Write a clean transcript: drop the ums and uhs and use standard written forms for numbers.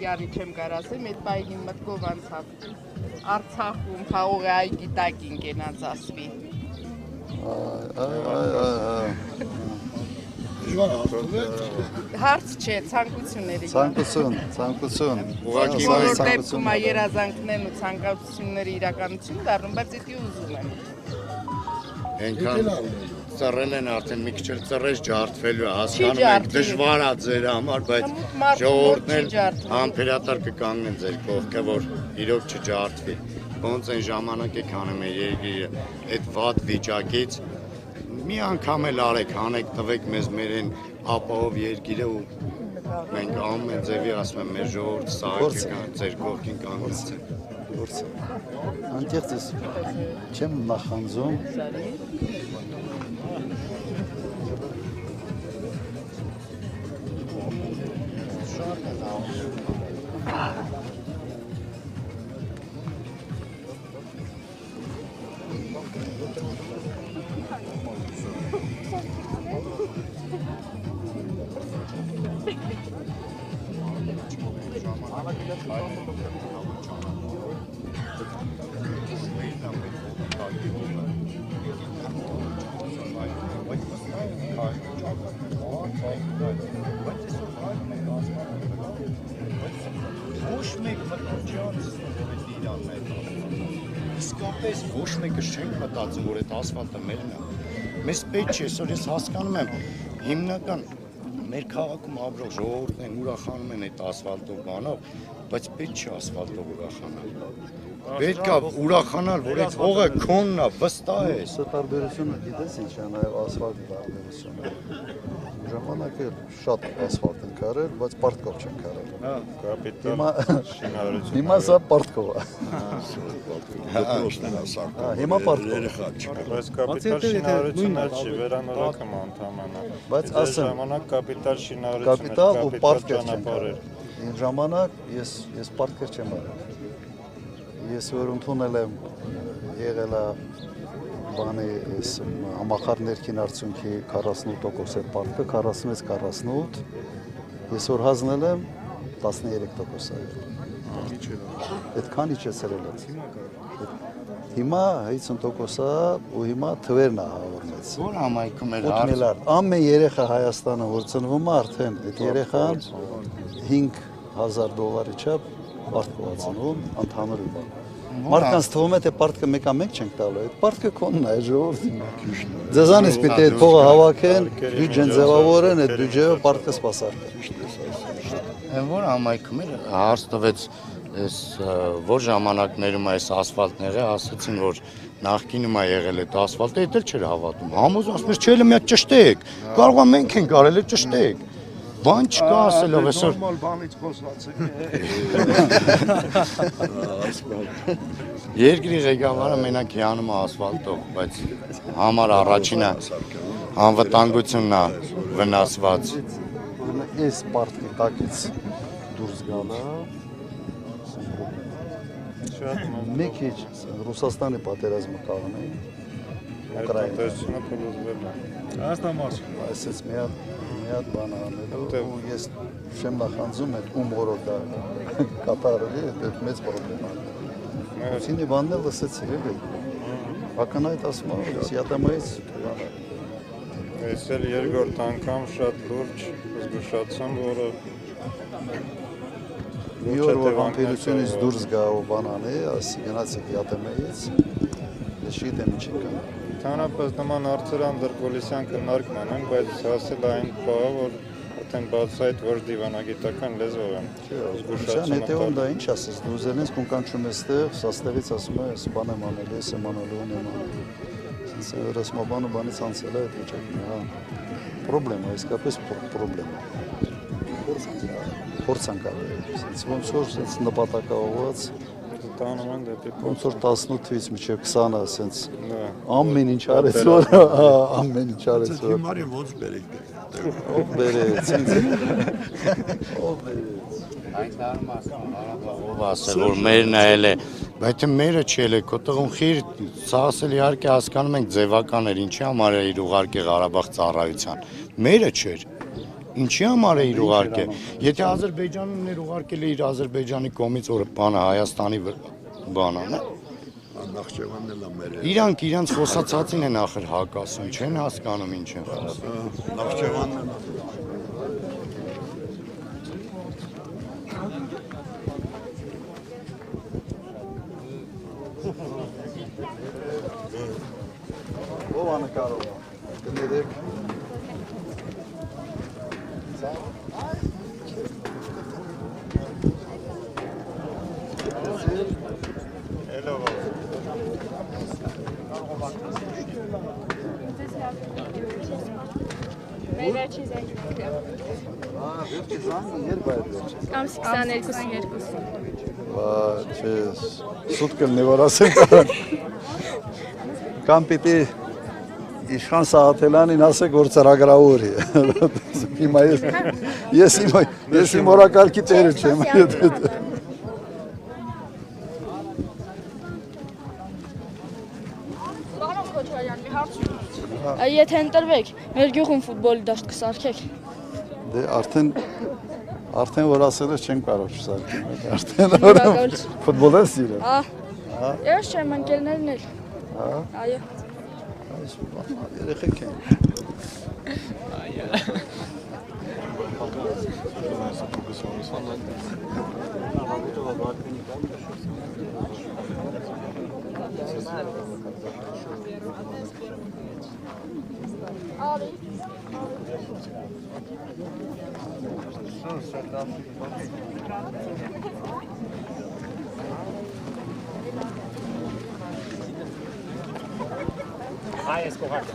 Յարի չեմ կարասեմ, այդ պայգին մտքով անցավ Արցախում փաղողի այգի տակին կենած ասվի։ Հարց չէ, ցանկությունների։ Ցանկություն։ Բոլոր դեպքում երազանքներն ու ցանկությունները իրականություն դառնում, բայց դա ուզում եմ։ Այնքան ծռել են արդեն մի քիչ էլ ծռեց ջարդվելու հասկանում եք դժվար է ձեր համար, բայց ժողովուրդն էլ համբերատար կկանգնեն ձեր կողքը, որ իրոք չջարդվի։ Ոնց այն ժամանակ եք անում է երկիրը այդ վատ վիճակից մի անգամ էլ արեք, հանեք, տվեք մեզ մեր այն ապահով երկիրը ու մենք ամեն ձևի ասում եմ մեր ժողովուրդը սահակի ձեր կողքին կանգնեցին։ Անկեղծ ես չեմ նախանձում Իսկապես ոչ մեկը չենք մտածում, որ այդ ասֆալտը մերն է։ Մեզ պետք չէ, այսօր ես հասկանում եմ, հիմնական մեր քաղաքում ապրող ժողովուրդն են ուրախանում են այդ ասֆալտով բանով, բայց պետք չէ ասֆալտով ուրախանալ։ Պետք է ուրախանալ, որ այդ հողը քոնն է, վստահ է։ Սա տարբերությունը գիտես ինչ է, նաև ասֆալտի տարբերությունը։ Ժամանակը շատ ասֆալտ են կարել, բայց պարտքով չեն կարել։ Հիմա սա պարտքով է։ Հիմա պարտքով։ Բայց կապիտալ շինարարությունը չի, վերանորոգումը ընդհանրապես։ Բայց ասեմ, ժամանակ կապիտալ շինարարությունը, կապիտալ ու պարտքեր չեն կարել։ Այն ժամանակ ես պարտքեր չեմ արել։ Ես որ ընդունել եմ եղել է բանի համախառն ներքին արդյունքի 48% է պարտքը, 46-48, ես որ հանձնել եմ 13% է։ Այդքան իջեցրել եմ։ Հիմա 50% է ու հիմա թվերն է հավորնեց։ Որ համայնքում էր 8 միլիարդ։ Ամեն երեխա Հայաստանը որ ծնվում է արդեն այդ երեխան $5,000 չափ պարտքով է ծնվում, ընդհանուր բան։ Մարդկանց թվում է թե պարտքը մեկա մեկ չենք տալու, այդ պարտքը քոնն է, ժողովրդի։ Ձեզանից պիտի այդ փողը հավաքեն, բյուջեն ձևավորեն, այդ բյուջեով պարտքը սպասարկեն։ Որ համայնքում էր հարց տվեց այս որ ժամանակներում այս ասֆալտները ասացին որ նախկինում է եղել այդ ասֆալտը, դա էլ չէր հավատում։ Համոզում ասում էր, չէ, մի հատ ճշտեք։ Կարող է մենք ենք արել, ճշտեք։ Բան չկա ասելով այսօր նորմալ բանից խոսված է։ Երկրի ղեկավարը մենակ հիանում է ասֆալտով, բայց համար առաջինը անվտանգությունն է վնասված։ Այս պարտքի տակից դուրս գալը մի քիչ Ռուսաստանի պատերազմը կանեն Ուկրաինա։ Այդտեղությունը փլուզվել է։ Այսպես մի հատ բան անելու ու ես չեմ նախանձում այդ ումորով դա կատարելի է, դա մեծ պրոբլեմ է։ Ուսինի բանն էլ լսեցի, էլի։ Ակնհայտ ասում եմ, ես յատամայից Ես էլ երկրորդ անգամ շատ լուրջ զգուշացում, որը մի օր որ վամպիրությունից դուրս գա ու բան անի, ասի գնացեք յատամայից, ես չգիտեմ ինչ եք անում։ Ընդհանրապես նման հարցեր անդրկոլիսյան քննարկման են, բայց հասել այն բանը, որ արդեն բացահայտ ոչ դիվանագիտական լեզվով են Զգուշացումը։ Հետևում դա ինչ ասես, դու ուզել ես կունկանչում ես տեղ, սաստեղից ասում ես բան եմ անել, ես եմ անելու, ունեմ անելու։ Սենց վերասմաբանը բանից անցել է այդ վիճակն է, հա։ Պրոբլեմ է, իսկապես պրոբլեմ է։ Փորձանքավ է, սենց ոնց որ սենց նպատակաուղղված տանում են դեպի ոնց որ 18-ից մինչև 20-ը սենց Դա ամեն ինչ արեց որ, ամեն ինչ արեց որ։ Հիմարին ոնց բերեք։ Ով բերեց, ինձ ով բերեց։ Ով ասել որ մերն էլ է, բայց մերը չէ, կոտողուն խիր, սա ասել իհարկե հասկանում ենք ձևական էր, ինչի համար է իր ուղարկե Ղարաբաղ ծառայության։ Մերը չէր։ Ինչի համար է իր ուղարկե։ Եթե Ադրբեջանն էր ուղարկել իր Ադրբեջանի կողմից որ բանը Հայաստանի բանան է։ Նախճեվանն էլ ամեր է։ Իրանք իրանց խոսացածին են ախր հակ ասում, չեն հասկանում ինչ են խոսում։ Նախճեվանն էլ Ով անկարող է, կներեք։ Վերջին զանգը։ Վերջի զանգը երբ է վերջի։ Ամսի 22-ին։ Չէ, սուտ կլնի որ ասեմ կարան։ Կամ պիտի իշխան Սաղաթելյանին ասեք որ ծրագրավոր է։ Հիմա ես իմ օրակարգի տերը չեմ։ Եթե ընտրվեք, մեր գյուղում ֆուտբոլի դաշտ կսարքեք։ Դե արդեն որ ասել ես չեմ կարող չսարքեմ։ Արդեն ֆուտբոլ ես սիրում։ Ես չեմ ընկերներն էլ։ Այո։ Երեխեք են։ Հայ ես կողարկը։